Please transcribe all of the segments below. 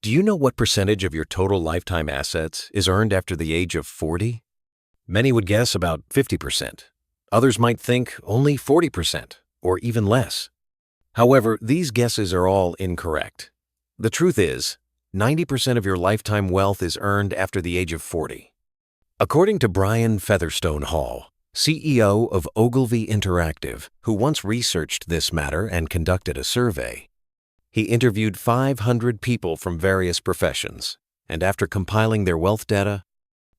Do you know what percentage of your total lifetime assets is earned after the age of 40? Many would guess about 50%. Others might think only 40% or even less. However, these guesses are all incorrect. The truth is, 90% of your lifetime wealth is earned after the age of 40. According to Brian Featherstone Hall, CEO of Ogilvy Interactive, who once researched this matter and conducted a survey, he interviewed 500 people from various professions, and after compiling their wealth data,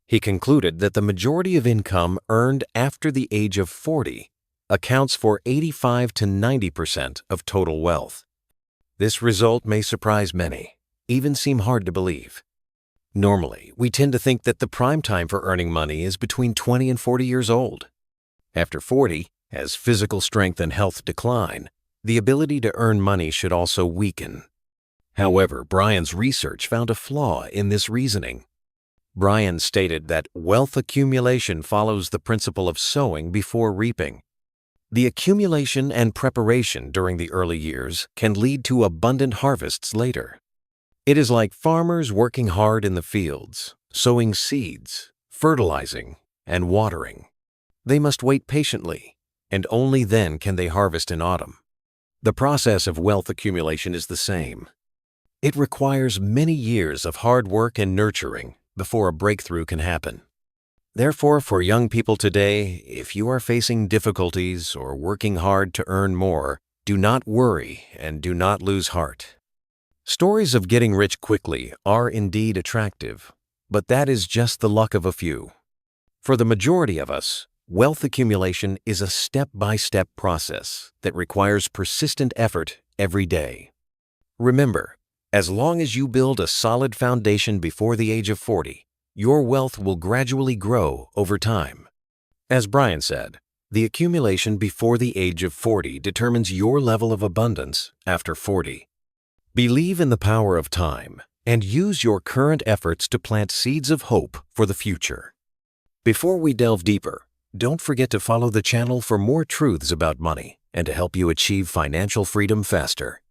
he concluded that the majority of income earned after the age of 40 accounts for 85 to 90% of total wealth. This result may surprise many, even seem hard to believe. Normally, we tend to think that the prime time for earning money is between 20 and 40 years old. After 40, as physical strength and health decline, the ability to earn money should also weaken. However, Brian's research found a flaw in this reasoning. Brian stated that wealth accumulation follows the principle of sowing before reaping. The accumulation and preparation during the early years can lead to abundant harvests later. It is like farmers working hard in the fields, sowing seeds, fertilizing, and watering. They must wait patiently, and only then can they harvest in autumn. The process of wealth accumulation is the same. It requires many years of hard work and nurturing before a breakthrough can happen. Therefore, for young people today, if you are facing difficulties or working hard to earn more, do not worry and do not lose heart. Stories of getting rich quickly are indeed attractive, but that is just the luck of a few. For the majority of us, wealth accumulation is a step-by-step process that requires persistent effort every day. Remember, as long as you build a solid foundation before the age of 40, your wealth will gradually grow over time. As Brian said, the accumulation before the age of 40 determines your level of abundance after 40. Believe in the power of time and use your current efforts to plant seeds of hope for the future. Before we delve deeper, don't forget to follow the channel for more truths about money and to help you achieve financial freedom faster.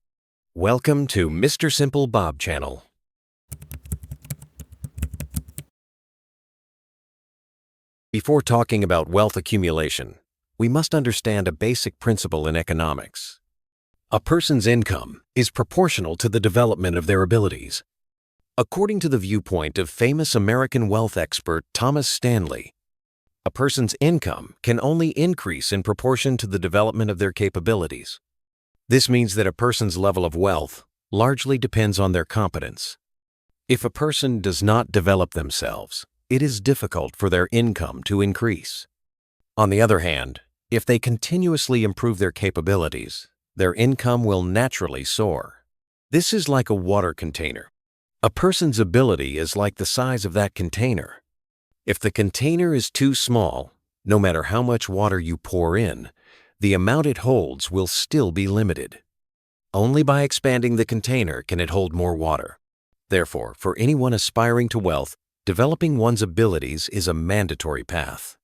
Welcome to Mr. Simple Bob channel. Before talking about wealth accumulation, we must understand a basic principle in economics. A person's income is proportional to the development of their abilities. According to the viewpoint of famous American wealth expert Thomas Stanley, a person's income can only increase in proportion to the development of their capabilities. This means that a person's level of wealth largely depends on their competence. If a person does not develop themselves, it is difficult for their income to increase. On the other hand, if they continuously improve their capabilities, their income will naturally soar. This is like a water container. A person's ability is like the size of that container. If the container is too small, no matter how much water you pour in, the amount it holds will still be limited. Only by expanding the container can it hold more water. Therefore, for anyone aspiring to wealth, developing one's abilities is a mandatory path.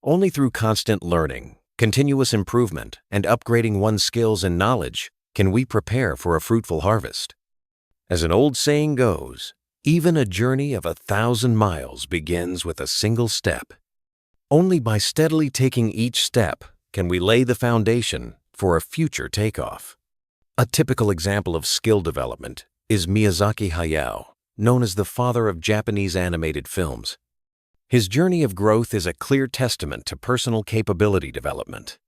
Only through constant learning, continuous improvement, and upgrading one's skills and knowledge can we prepare for a fruitful harvest. As an old saying goes, even a journey of 1,000 miles begins with a single step. Only by steadily taking each step can we lay the foundation for a future takeoff. A typical example of skill development is Miyazaki Hayao, known as the father of Japanese animated films. His journey of growth is a clear testament to personal capability development.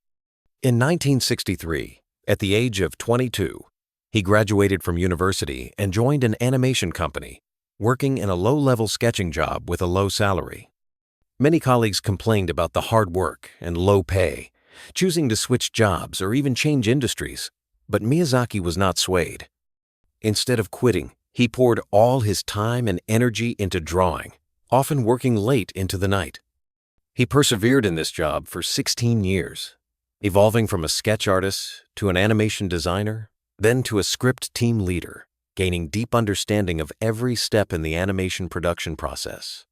In 1963, at the age of 22, he graduated from university and joined an animation company, working in a low-level sketching job with a low salary. Many colleagues complained about the hard work and low pay, choosing to switch jobs or even change industries, but Miyazaki was not swayed. Instead of quitting, he poured all his time and energy into drawing, often working late into the night. He persevered in this job for 16 years, evolving from a sketch artist to an animation designer, then to a script team leader, gaining deep understanding of every step in the animation production process.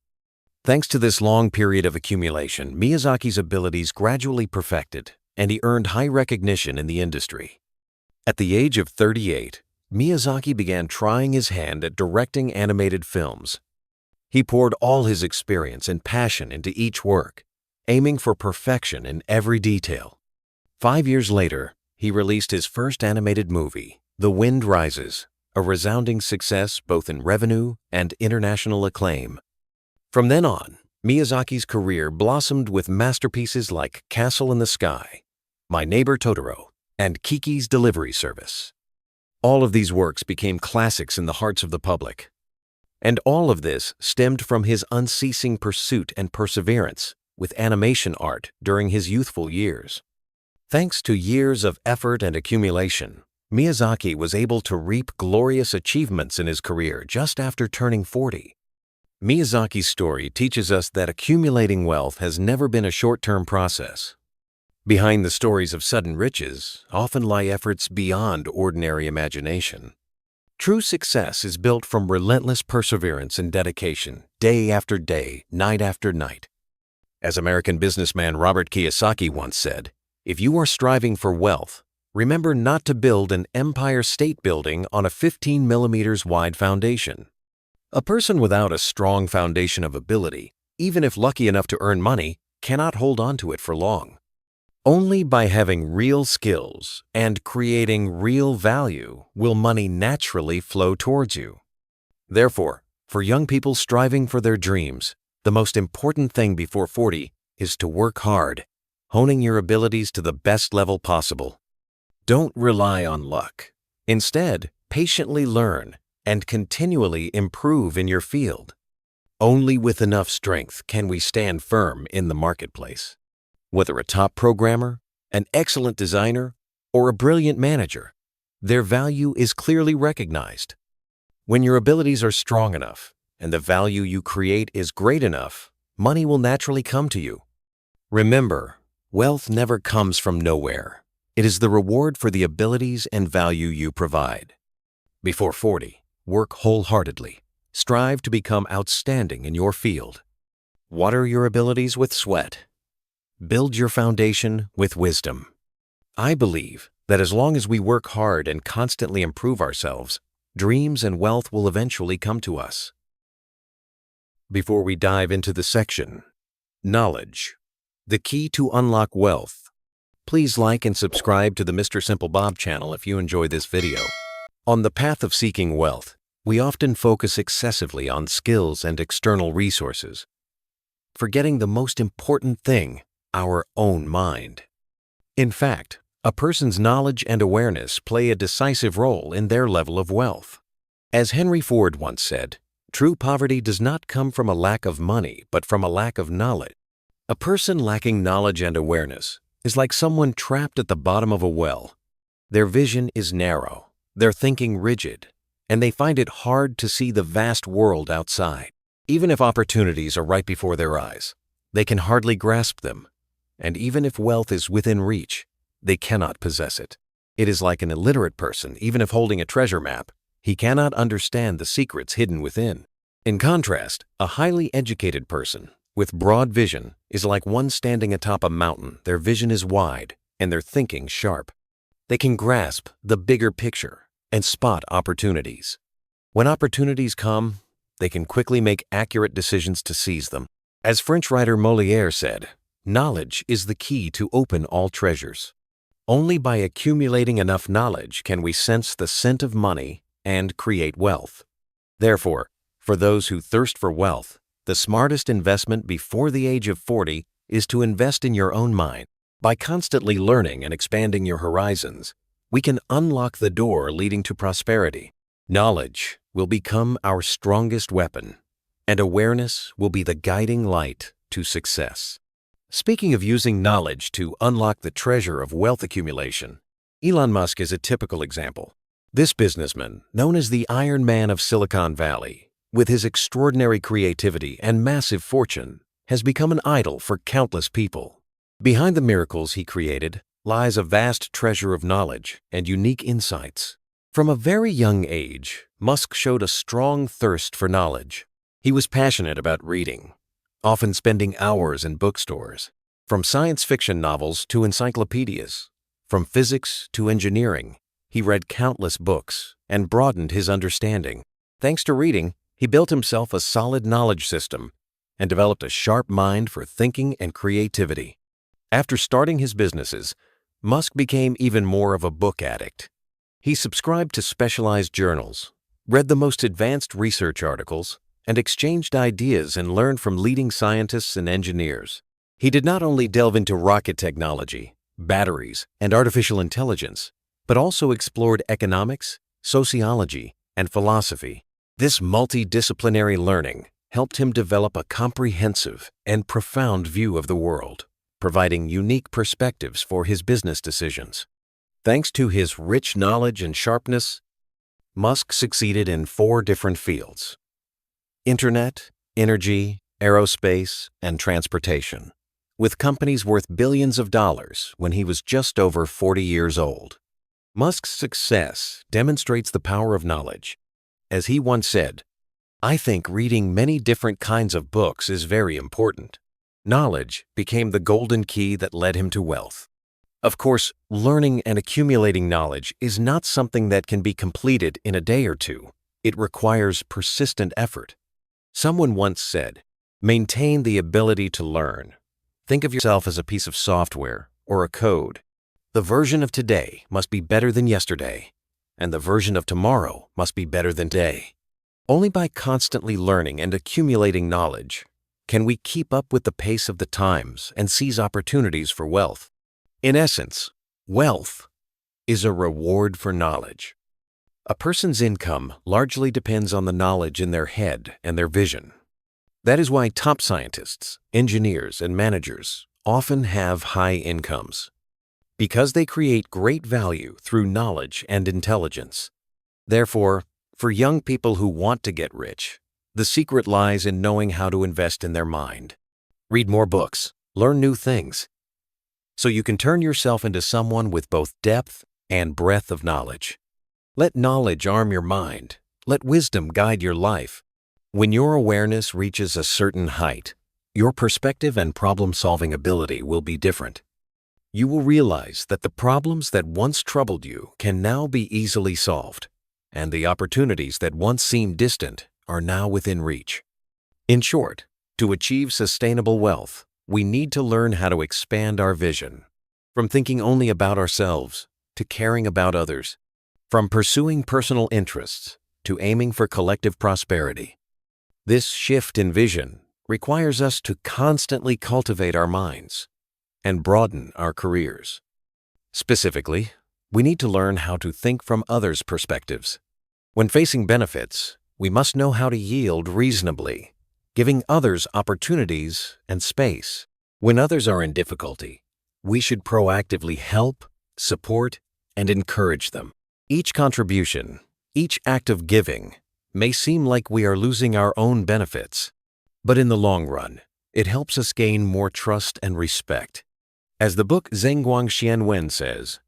Thanks to this long period of accumulation, Miyazaki's abilities gradually perfected, and he earned high recognition in the industry. At the age of 38, Miyazaki began trying his hand at directing animated films. He poured all his experience and passion into each work, aiming for perfection in every detail. 5 years later, he released his first animated movie, The Wind Rises, a resounding success both in revenue and international acclaim. From then on, Miyazaki's career blossomed with masterpieces like Castle in the Sky, My Neighbor Totoro, and Kiki's Delivery Service. All of these works became classics in the hearts of the public. And all of this stemmed from his unceasing pursuit and perseverance with animation art during his youthful years. Thanks to years of effort and accumulation, Miyazaki was able to reap glorious achievements in his career just after turning 40. Miyazaki's story teaches us that accumulating wealth has never been a short-term process. Behind the stories of sudden riches often lie efforts beyond ordinary imagination. True success is built from relentless perseverance and dedication, day after day, night after night. As American businessman Robert Kiyosaki once said, "If you are striving for wealth, remember not to build an Empire State Building on a 15 millimeters wide foundation." A person without a strong foundation of ability, even if lucky enough to earn money, cannot hold on to it for long. Only by having real skills and creating real value will money naturally flow towards you. Therefore, for young people striving for their dreams, the most important thing before 40 is to work hard, honing your abilities to the best level possible. Don't rely on luck. Instead, patiently learn and continually improve in your field. Only with enough strength can we stand firm in the marketplace. Whether a top programmer, an excellent designer, or a brilliant manager, their value is clearly recognized. When your abilities are strong enough and the value you create is great enough, money will naturally come to you. Remember, wealth never comes from nowhere. It is the reward for the abilities and value you provide. Before 40, work wholeheartedly. Strive to become outstanding in your field. Water your abilities with sweat. Build your foundation with wisdom. I believe that as long as we work hard and constantly improve ourselves, dreams and wealth will eventually come to us. Before we dive into the section, Knowledge, the key to unlock wealth, please like and subscribe to the Mr. Simple Bob channel if you enjoy this video. On the path of seeking wealth, we often focus excessively on skills and external resources, forgetting the most important thing, our own mind. In fact, a person's knowledge and awareness play a decisive role in their level of wealth. As Henry Ford once said, true poverty does not come from a lack of money, but from a lack of knowledge. A person lacking knowledge and awareness is like someone trapped at the bottom of a well. Their vision is narrow, their thinking rigid, and they find it hard to see the vast world outside. Even if opportunities are right before their eyes, they can hardly grasp them. And even if wealth is within reach, they cannot possess it. It is like an illiterate person, even if holding a treasure map, he cannot understand the secrets hidden within. In contrast, a highly educated person with broad vision is like one standing atop a mountain. Their vision is wide and their thinking sharp. They can grasp the bigger picture and spot opportunities. When opportunities come, they can quickly make accurate decisions to seize them. As French writer Molière said, knowledge is the key to open all treasures. Only by accumulating enough knowledge can we sense the scent of money and create wealth. Therefore, for those who thirst for wealth, the smartest investment before the age of 40 is to invest in your own mind. By constantly learning and expanding your horizons, we can unlock the door leading to prosperity. Knowledge will become our strongest weapon, and awareness will be the guiding light to success. Speaking of using knowledge to unlock the treasure of wealth accumulation, Elon Musk is a typical example. This businessman, known as the Iron Man of Silicon Valley, with his extraordinary creativity and massive fortune, has become an idol for countless people. Behind the miracles he created lies a vast treasure of knowledge and unique insights. From a very young age, Musk showed a strong thirst for knowledge. He was passionate about reading, often spending hours in bookstores. From science fiction novels to encyclopedias, from physics to engineering, He read countless books and broadened his understanding. Thanks to reading, he built himself a solid knowledge system and developed a sharp mind for thinking and creativity. After starting his businesses, Musk became even more of a book addict. He subscribed to specialized journals, read the most advanced research articles, and exchanged ideas and learned from leading scientists and engineers. He did not only delve into rocket technology, batteries, and artificial intelligence, but also explored economics, sociology, and philosophy. This multidisciplinary learning helped him develop a comprehensive and profound view of the world, providing unique perspectives for his business decisions. Thanks to his rich knowledge and sharpness, Musk succeeded in 4 different fields: internet, energy, aerospace, and transportation, with companies worth billions of dollars when he was just over 40 years old. Musk's success demonstrates the power of knowledge. As he once said, "I think reading many different kinds of books is very important." Knowledge became the golden key that led him to wealth. Of course, learning and accumulating knowledge is not something that can be completed in a day or two. It requires persistent effort. Someone once said, "Maintain the ability to learn." Think of yourself as a piece of software or a code. The version of today must be better than yesterday, and the version of tomorrow must be better than today. Only by constantly learning and accumulating knowledge can we keep up with the pace of the times and seize opportunities for wealth. In essence, wealth is a reward for knowledge. A person's income largely depends on the knowledge in their head and their vision. That is why top scientists, engineers, and managers often have high incomes, because they create great value through knowledge and intelligence. Therefore, for young people who want to get rich, the secret lies in knowing how to invest in their mind. Read more books, learn new things, so you can turn yourself into someone with both depth and breadth of knowledge. Let knowledge arm your mind. Let wisdom guide your life. When your awareness reaches a certain height, your perspective and problem-solving ability will be different. You will realize that the problems that once troubled you can now be easily solved, and the opportunities that once seemed distant are now within reach. In short, to achieve sustainable wealth, we need to learn how to expand our vision, from thinking only about ourselves to caring about others, from pursuing personal interests to aiming for collective prosperity. This shift in vision requires us to constantly cultivate our minds and broaden our careers. Specifically, we need to learn how to think from others' perspectives. When facing benefits, we must know how to yield reasonably, giving others opportunities and space. When others are in difficulty, we should proactively help, support, and encourage them. Each contribution, each act of giving, may seem like we are losing our own benefits, but in the long run, it helps us gain more trust and respect. As the book Zhenguang Xianwen says,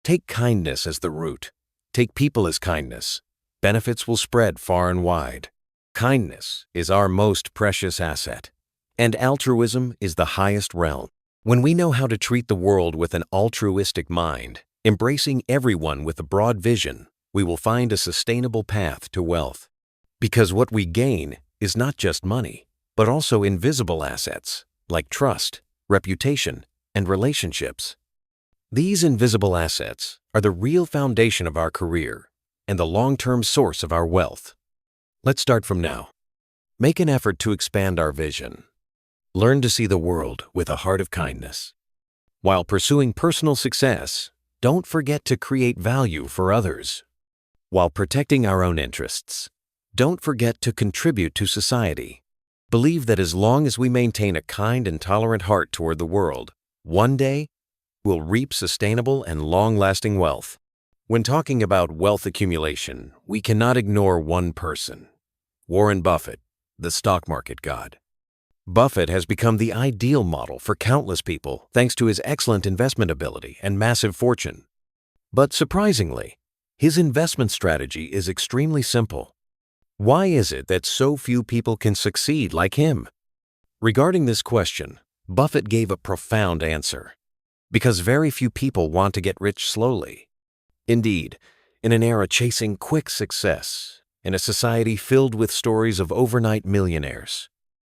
"Take kindness as the root. Take people as kindness. Benefits will spread far and wide." Kindness is our most precious asset, and altruism is the highest realm. When we know how to treat the world with an altruistic mind, embracing everyone with a broad vision, we will find a sustainable path to wealth. Because what we gain is not just money, but also invisible assets like trust, reputation, and relationships. These invisible assets are the real foundation of our career and the long-term source of our wealth. Let's start from now. Make an effort to expand our vision. Learn to see the world with a heart of kindness. While pursuing personal success, don't forget to create value for others. While protecting our own interests, don't forget to contribute to society. Believe that as long as we maintain a kind and tolerant heart toward the world, one day we'll reap sustainable and long-lasting wealth. When talking about wealth accumulation, we cannot ignore one person: Warren Buffett, the stock market god. Buffett has become the ideal model for countless people thanks to his excellent investment ability and massive fortune. But surprisingly, his investment strategy is extremely simple. Why is it that so few people can succeed like him? Regarding this question, Buffett gave a profound answer. Because very few people want to get rich slowly. Indeed, in an era chasing quick success, in a society filled with stories of overnight millionaires,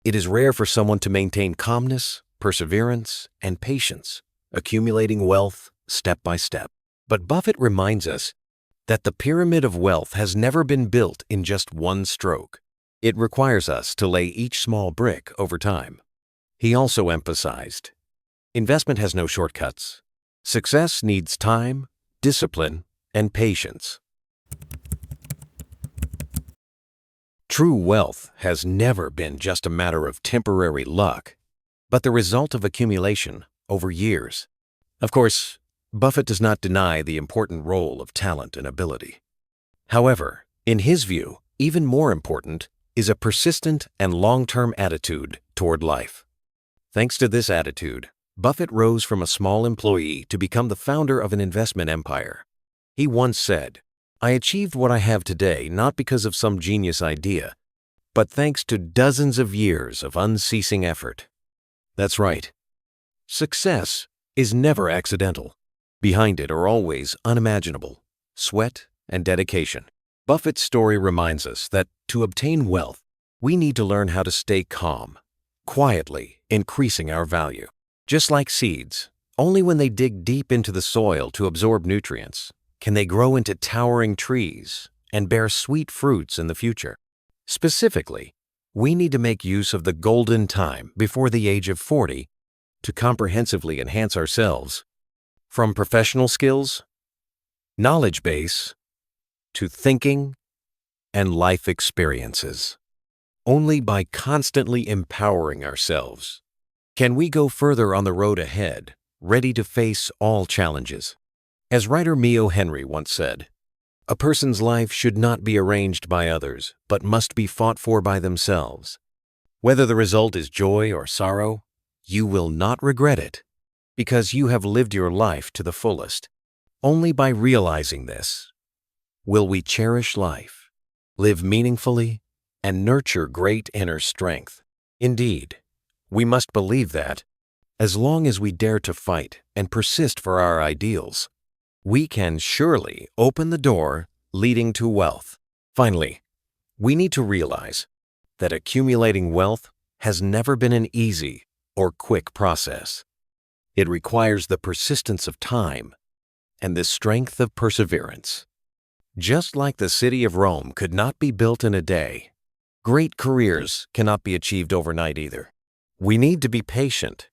it is rare for someone to maintain calmness, perseverance, and patience, accumulating wealth step by step. But Buffett reminds us that the pyramid of wealth has never been built in just one stroke. It requires us to lay each small brick over time. He also emphasized, investment has no shortcuts. Success needs time, discipline, and patience. True wealth has never been just a matter of temporary luck, but the result of accumulation over years. Of course, Buffett does not deny the important role of talent and ability. However, in his view, even more important is a persistent and long-term attitude toward life. Thanks to this attitude, Buffett rose from a small employee to become the founder of an investment empire. He once said, "I achieved what I have today not because of some genius idea, but thanks to dozens of years of unceasing effort." That's right. Success is never accidental. Behind it are always unimaginable sweat and dedication. Buffett's story reminds us that to obtain wealth, we need to learn how to stay calm, quietly increasing our value. Just like seeds, only when they dig deep into the soil to absorb nutrients can they grow into towering trees and bear sweet fruits in the future. Specifically, we need to make use of the golden time before the age of 40 to comprehensively enhance ourselves, from professional skills, knowledge base, to thinking and life experiences. Only by constantly empowering ourselves can we go further on the road ahead, ready to face all challenges. As writer Mio Henry once said, "A person's life should not be arranged by others, but must be fought for by themselves. Whether the result is joy or sorrow, you will not regret it, because you have lived your life to the fullest." Only by realizing this will we cherish life, live meaningfully, and nurture great inner strength. Indeed, we must believe that, as long as we dare to fight and persist for our ideals, we can surely open the door leading to wealth. Finally, we need to realize that accumulating wealth has never been an easy or quick process. It requires the persistence of time and the strength of perseverance. Just like the city of Rome could not be built in a day, great careers cannot be achieved overnight either. We need to be patient,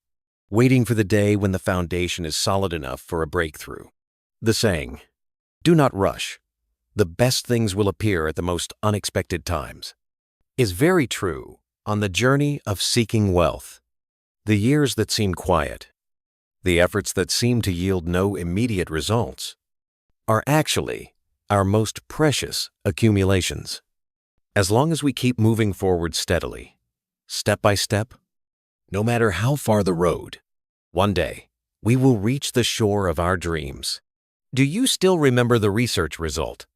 waiting for the day when the foundation is solid enough for a breakthrough. The saying, "Do not rush. The best things will appear at the most unexpected times," is very true on the journey of seeking wealth. The years that seem quiet, the efforts that seem to yield no immediate results, are actually our most precious accumulations. As long as we keep moving forward steadily, step by step, no matter how far the road, one day we will reach the shore of our dreams. Do you still remember the research result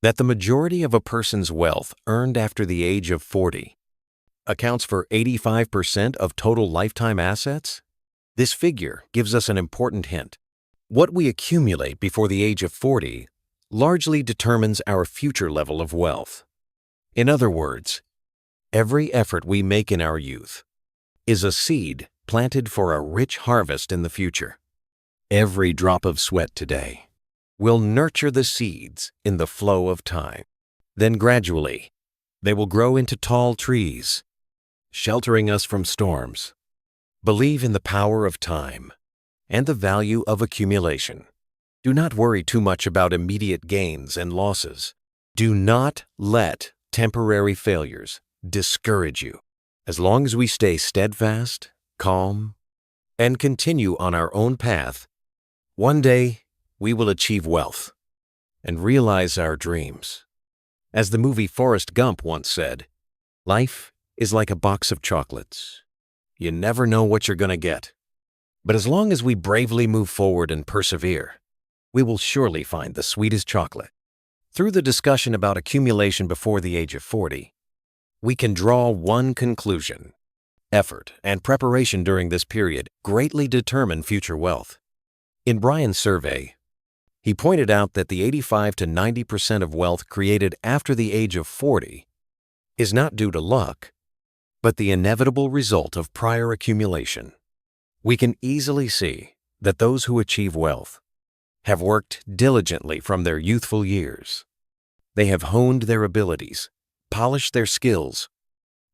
that the majority of a person's wealth earned after the age of 40 accounts for 85% of total lifetime assets? This figure gives us an important hint. What we accumulate before the age of 40 largely determines our future level of wealth. In other words, every effort we make in our youth is a seed planted for a rich harvest in the future. Every drop of sweat today will nurture the seeds in the flow of time. Then gradually, they will grow into tall trees, sheltering us from storms. Believe in the power of time and the value of accumulation. Do not worry too much about immediate gains and losses. Do not let temporary failures discourage you. As long as we stay steadfast, calm, and continue on our own path, one day we will achieve wealth and realize our dreams. As the movie Forrest Gump once said, "Life is like a box of chocolates. You never know what you're going to get. But as long as we bravely move forward and persevere, we will surely find the sweetest chocolate." Through the discussion about accumulation before the age of 40, we can draw one conclusion. Effort and preparation during this period greatly determine future wealth. In Brian's survey, He pointed out that the 85 to 90% of wealth created after the age of 40 is not due to luck, but the inevitable result of prior accumulation. We can easily see that those who achieve wealth have worked diligently from their youthful years. They have honed their abilities, polished their skills,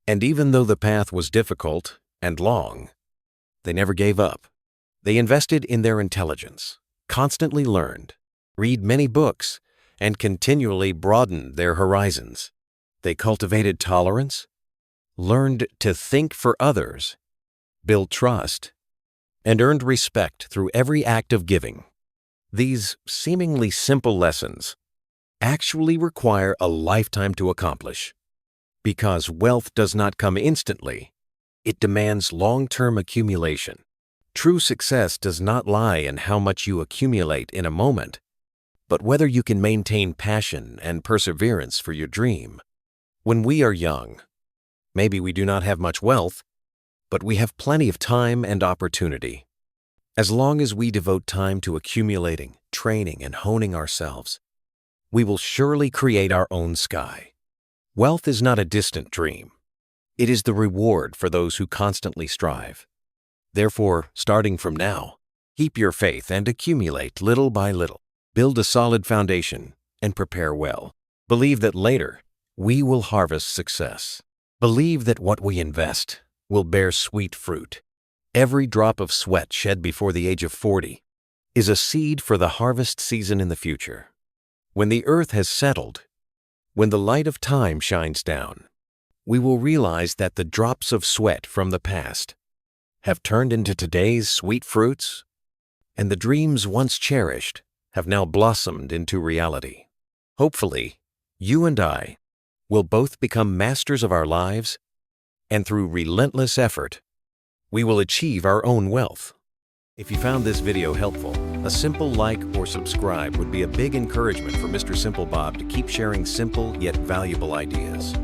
and even though the path was difficult and long, they never gave up. They invested in their intelligence, constantly learned, read many books, and continually broadened their horizons. They cultivated tolerance, learned to think for others, built trust, and earned respect through every act of giving. These seemingly simple lessons actually require a lifetime to accomplish. Because wealth does not come instantly, it demands long-term accumulation. True success does not lie in how much you accumulate in a moment, but whether you can maintain passion and perseverance for your dream. When we are young, maybe we do not have much wealth, but we have plenty of time and opportunity. As long as we devote time to accumulating, training, and honing ourselves, we will surely create our own sky. Wealth is not a distant dream. It is the reward for those who constantly strive. Therefore, starting from now, keep your faith and accumulate little by little. Build a solid foundation and prepare well. Believe that later, we will harvest success. Believe that what we invest will bear sweet fruit. Every drop of sweat shed before the age of 40 is a seed for the harvest season in the future. When the earth has settled, when the light of time shines down, we will realize that the drops of sweat from the past have turned into today's sweet fruits, and the dreams once cherished have now blossomed into reality. Hopefully, you and I will both become masters of our lives, and through relentless effort, we will achieve our own wealth. If you found this video helpful, a simple like or subscribe would be a big encouragement for Mr. Simple Bob to keep sharing simple yet valuable ideas.